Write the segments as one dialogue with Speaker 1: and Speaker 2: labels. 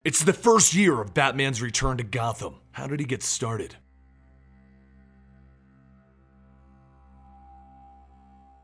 Speaker 1: It's the first year of Batman's return to Gotham. How did he get started?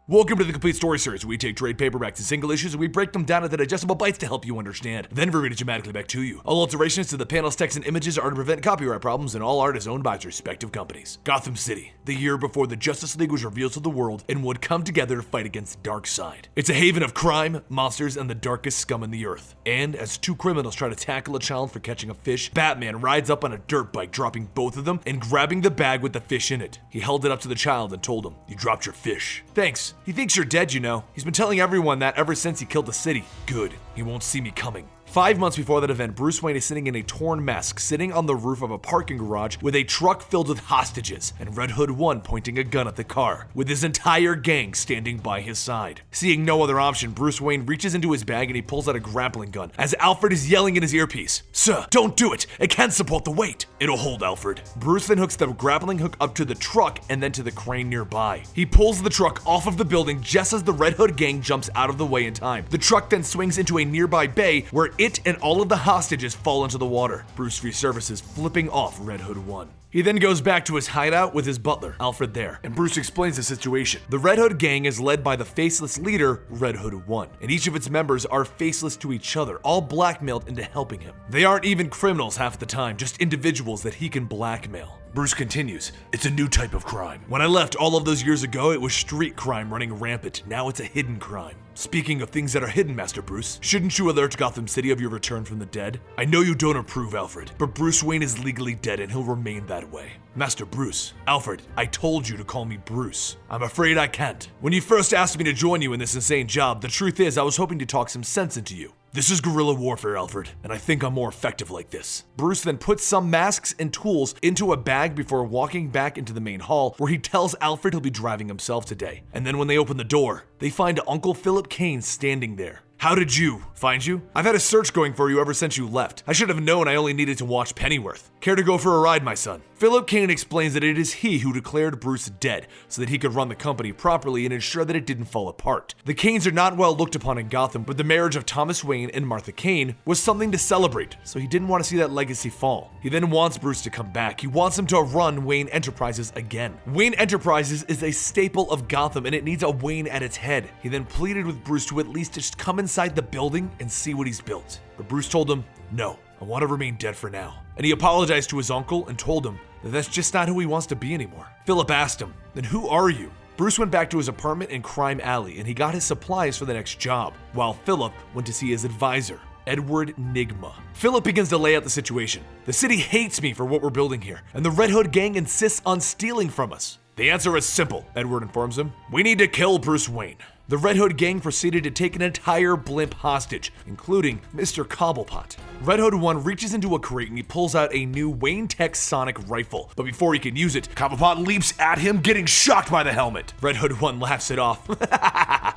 Speaker 1: Welcome to the Complete Story Series, where we take trade paperbacks and single issues and we break them down into digestible bites to help you understand. Then we read it dramatically back to you. All alterations to the panels, text, and images are to prevent copyright problems, and all art is owned by its respective companies. Gotham City, the year before the Justice League was revealed to the world and would come together to fight against Darkseid. It's a haven of crime, monsters, and the darkest scum in the earth. And as two criminals try to tackle a child for catching a fish, Batman rides up on a dirt bike, dropping both of them and grabbing the bag with the fish in it. He held it up to the child and told him, "You dropped your fish." "Thanks. He thinks you're dead, you know. He's been telling everyone that ever since he killed the city." "Good. He won't see me coming." 5 months before that event, Bruce Wayne is sitting in a torn mask, sitting on the roof of a parking garage with a truck filled with hostages, and Red Hood 1 pointing a gun at the car, with his entire gang standing by his side. Seeing no other option, Bruce Wayne reaches into his bag and he pulls out a grappling gun, as Alfred is yelling in his earpiece, "Sir, don't do it! It can't support the weight!" "It'll hold, Alfred." Bruce then hooks the grappling hook up to the truck and then to the crane nearby. He pulls the truck off of the building just as the Red Hood gang jumps out of the way in time. The truck then swings into a nearby bay where it and all of the hostages fall into the water. Bruce resurfaces, flipping off Red Hood 1. He then goes back to his hideout with his butler, Alfred, there, and Bruce explains the situation. The Red Hood gang is led by the faceless leader, Red Hood 1, and each of its members are faceless to each other, all blackmailed into helping him. They aren't even criminals half the time, just individuals that he can blackmail. Bruce continues, "It's a new type of crime. When I left all of those years ago, it was street crime running rampant. Now it's a hidden crime. Speaking of things that are hidden, Master Bruce, shouldn't you alert Gotham City of your return from the dead? I know you don't approve, Alfred, but Bruce Wayne is legally dead and he'll remain that way." "Master Bruce." "Alfred, I told you to call me Bruce." "I'm afraid I can't. When you first asked me to join you in this insane job, the truth is I was hoping to talk some sense into you. This is guerrilla warfare, Alfred, and I think I'm more effective like this." Bruce then puts some masks and tools into a bag before walking back into the main hall, where he tells Alfred he'll be driving himself today. And then when they open the door, they find Uncle Philip Kane standing there. "How did you find you? I've had a search going for you ever since you left. I should have known I only needed to watch Pennyworth. Care to go for a ride, my son?" Philip Kane explains that it is he who declared Bruce dead, so that he could run the company properly and ensure that it didn't fall apart. The Kanes are not well looked upon in Gotham, but the marriage of Thomas Wayne and Martha Kane was something to celebrate, so he didn't want to see that legacy fall. He then wants Bruce to come back. He wants him to run Wayne Enterprises again. Wayne Enterprises is a staple of Gotham, and it needs a Wayne at its head. He then pleaded with Bruce to at least just come inside the building and see what he's built. But Bruce told him, "No, I want to remain dead for now." And he apologized to his uncle and told him that that's just not who he wants to be anymore. Philip asked him, "Then who are you?" Bruce went back to his apartment in Crime Alley and he got his supplies for the next job, while Philip went to see his advisor, Edward Nygma. Philip begins to lay out the situation. "The city hates me for what we're building here, and the Red Hood gang insists on stealing from us." "The answer is simple," Edward informs him. "We need to kill Bruce Wayne." The Red Hood gang proceeded to take an entire blimp hostage, including Mr. Cobblepot. Red Hood 1 reaches into a crate and he pulls out a new Wayne Tech Sonic rifle, but before he can use it, Cobblepot leaps at him, getting shocked by the helmet. Red Hood 1 laughs it off.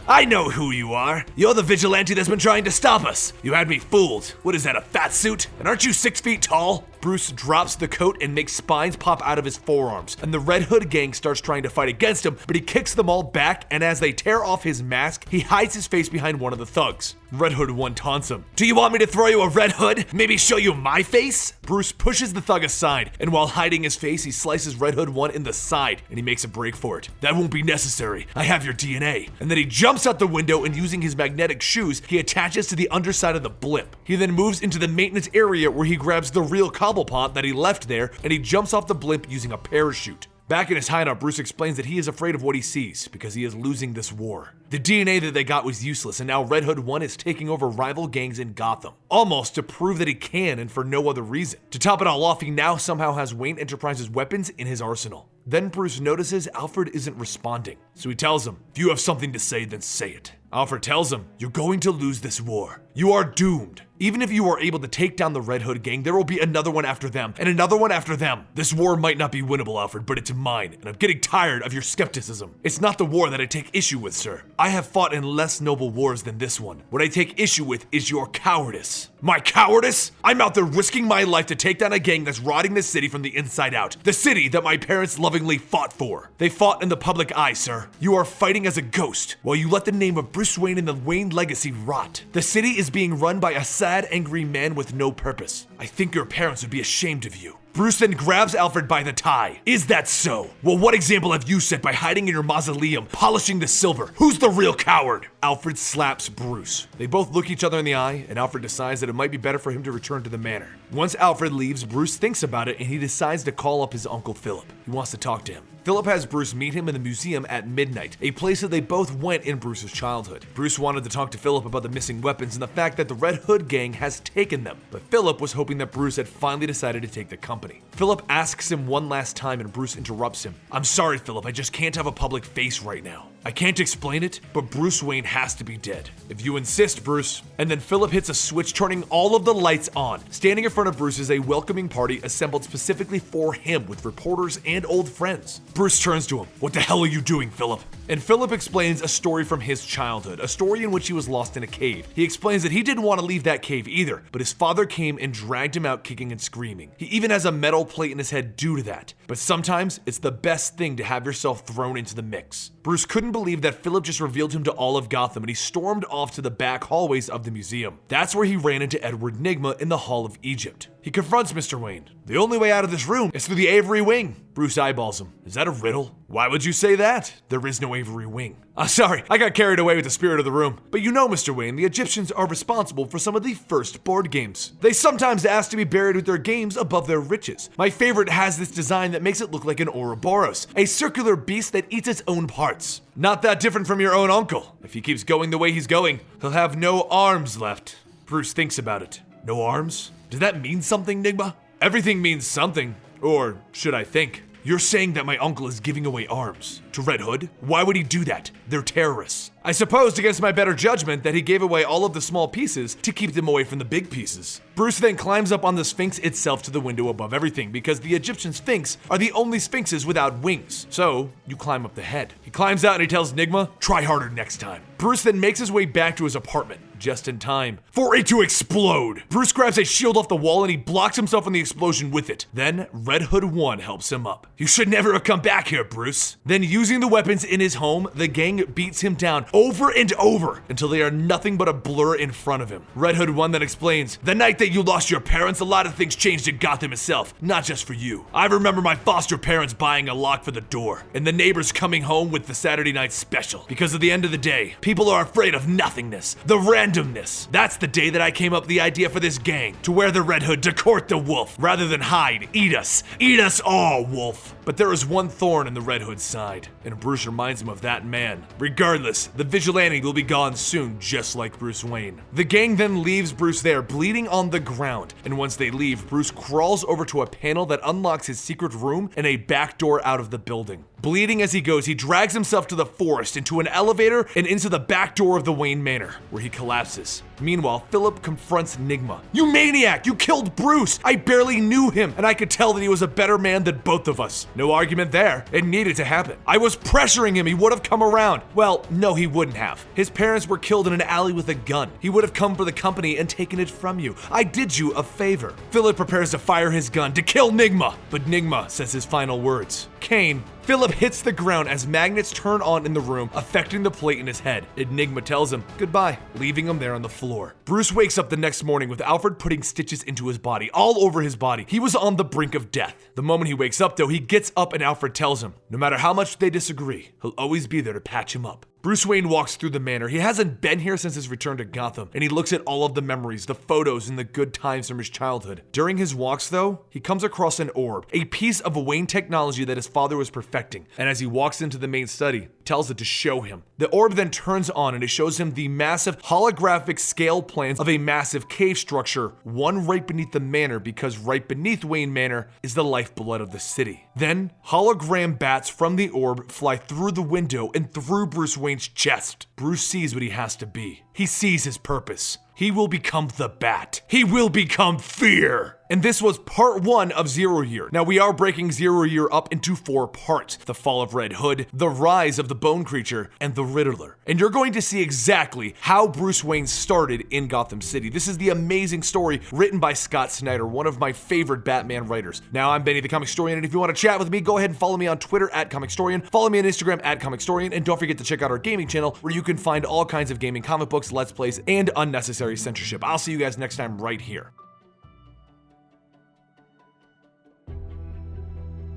Speaker 1: "I know who you are. You're the vigilante that's been trying to stop us. You had me fooled. What is that, a fat suit? And aren't you 6 feet tall?" Bruce drops the coat and makes spines pop out of his forearms, and the Red Hood gang starts trying to fight against him, but he kicks them all back, and as they tear off his mask, he hides his face behind one of the thugs. Red Hood 1 taunts him. "Do you want me to throw you a red hood? Maybe show you my face?" Bruce pushes the thug aside, and while hiding his face, he slices Red Hood 1 in the side, and he makes a break for it. "That won't be necessary. I have your DNA." And then he jumps out the window, and using his magnetic shoes, he attaches to the underside of the blimp. He then moves into the maintenance area where he grabs the real Cobblepot that he left there, and he jumps off the blimp using a parachute. Back in his hideout, Bruce explains that he is afraid of what he sees because he is losing this war. The DNA that they got was useless, and now Red Hood 1 is taking over rival gangs in Gotham, almost to prove that he can and for no other reason. To top it all off, he now somehow has Wayne Enterprises weapons in his arsenal. Then Bruce notices Alfred isn't responding, so he tells him, "If you have something to say, then say it." Alfred tells him, "You're going to lose this war. You are doomed. Even if you are able to take down the Red Hood gang, there will be another one after them, and another one after them. This war might not be winnable, Alfred, but it's mine, and I'm getting tired of your skepticism. It's not the war that I take issue with, sir. I have fought in less noble wars than this one. What I take issue with is your cowardice." "My cowardice? I'm out there risking my life to take down a gang that's rotting this city from the inside out. The city that my parents lovingly fought for. They fought in the public eye, sir. You are fighting as a ghost, while you let the name of Bruce Wayne and the Wayne legacy rot. The city is is being run by a sad, angry man with no purpose. I think your parents would be ashamed of you. Bruce then grabs Alfred by the tie. Is that so? Well, what example have you set by hiding in your mausoleum, polishing the silver? Who's the real coward? Alfred slaps Bruce. They both look each other in the eye, and Alfred decides that it might be better for him to return to the manor. Once Alfred leaves, Bruce thinks about it, and he decides to call up his uncle Philip. He wants to talk to him. Philip has Bruce meet him in the museum at midnight, a place that they both went in Bruce's childhood. Bruce wanted to talk to Philip about the missing weapons and the fact that the Red Hood gang has taken them, but Philip was hoping that Bruce had finally decided to take the company. Philip asks him one last time and Bruce interrupts him. I'm sorry, Philip, I just can't have a public face right now. I can't explain it, but Bruce Wayne has to be dead. If you insist, Bruce. And then Philip hits a switch, turning all of the lights on. Standing in front of Bruce is a welcoming party assembled specifically for him with reporters and old friends. Bruce turns to him. What the hell are you doing, Philip? And Philip explains a story from his childhood, a story in which he was lost in a cave. He explains that he didn't want to leave that cave either, but his father came and dragged him out kicking and screaming. He even has a metal plate in his head due to that. But sometimes it's the best thing to have yourself thrown into the mix. Bruce couldn't believe that Philip just revealed him to all of Gotham, and he stormed off to the back hallways of the museum. That's where he ran into Edward Nygma in the Hall of Egypt. He confronts Mr. Wayne. The only way out of this room is through the Avery Wing. Bruce eyeballs him. Is that a riddle? Why would you say that? There is no Avery Wing. Sorry, I got carried away with the spirit of the room. But you know, Mr. Wayne, the Egyptians are responsible for some of the first board games. They sometimes ask to be buried with their games above their riches. My favorite has this design that makes it look like an Ouroboros, a circular beast that eats its own parts. Not that different from your own uncle. If he keeps going the way he's going, he'll have no arms left. Bruce thinks about it. No arms? Does that mean something, Nygma? Everything means something. Or should I think? You're saying that my uncle is giving away arms to Red Hood? Why would he do that? They're terrorists. I supposed against my better judgment that he gave away all of the small pieces to keep them away from the big pieces. Bruce then climbs up on the Sphinx itself to the window above everything because the Egyptian Sphinx are the only Sphinxes without wings. So you climb up the head. He climbs out and he tells Nygma, try harder next time. Bruce then makes his way back to his apartment. Just in time for it to explode. Bruce grabs a shield off the wall and he blocks himself from the explosion with it. Then Red Hood 1 helps him up. You should never have come back here, Bruce. Then using the weapons in his home, the gang beats him down over and over until they are nothing but a blur in front of him. Red Hood 1 then explains, the night that you lost your parents, a lot of things changed in Gotham itself, not just for you. I remember my foster parents buying a lock for the door and the neighbors coming home with the Saturday night special. Because at the end of the day, people are afraid of nothingness, the randomness. That's the day that I came up with the idea for this gang, to wear the Red Hood to court the wolf, rather than hide, eat us all, wolf. But there is one thorn in the Red Hood's side, and Bruce reminds him of that man. Regardless, the vigilante will be gone soon, just like Bruce Wayne. The gang then leaves Bruce there, bleeding on the ground, and once they leave, Bruce crawls over to a panel that unlocks his secret room and a back door out of the building. Bleeding as he goes, he drags himself to the forest, into an elevator, and into the back door of the Wayne Manor, where he collapses. Meanwhile, Philip confronts Nygma. You maniac! You killed Bruce! I barely knew him, and I could tell that he was a better man than both of us. No argument there. It needed to happen. I was pressuring him. He would have come around. Well, no, he wouldn't have. His parents were killed in an alley with a gun. He would have come for the company and taken it from you. I did you a favor. Philip prepares to fire his gun to kill Nygma, but Nygma says his final words. Kane. Philip hits the ground as magnets turn on in the room, affecting the plate in his head. Nygma tells him goodbye, leaving him there on the floor. Bruce wakes up the next morning with Alfred putting stitches into his body, all over his body. He was on the brink of death. The moment he wakes up, though, he gets up and Alfred tells him, no matter how much they disagree, he'll always be there to patch him up. Bruce Wayne walks through the manor. He hasn't been here since his return to Gotham, and he looks at all of the memories, the photos, and the good times from his childhood. During his walks, though, he comes across an orb, a piece of Wayne technology that his father was perfecting, and as he walks into the main study, tells it to show him. The orb then turns on and it shows him the massive holographic scale plans of a massive cave structure, one right beneath the manor, because right beneath Wayne Manor is the lifeblood of the city. Then, hologram bats from the orb fly through the window and through Bruce Wayne's chest. Bruce sees what he has to be. He sees his purpose. He will become the Bat. He will become fear. And this was part 1 of Zero Year. Now we are breaking Zero Year up into 4 parts. The fall of Red Hood, the rise of the Bone Creature, and the Riddler. And you're going to see exactly how Bruce Wayne started in Gotham City. This is the amazing story written by Scott Snyder, one of my favorite Batman writers. Now I'm Benny the Comicstorian, and if you want to chat with me, go ahead and follow me on Twitter at Comicstorian, follow me on Instagram at Comicstorian, and don't forget to check out our gaming channel where you can find all kinds of gaming comic books books, let's plays, and unnecessary censorship. I'll see you guys next time right here.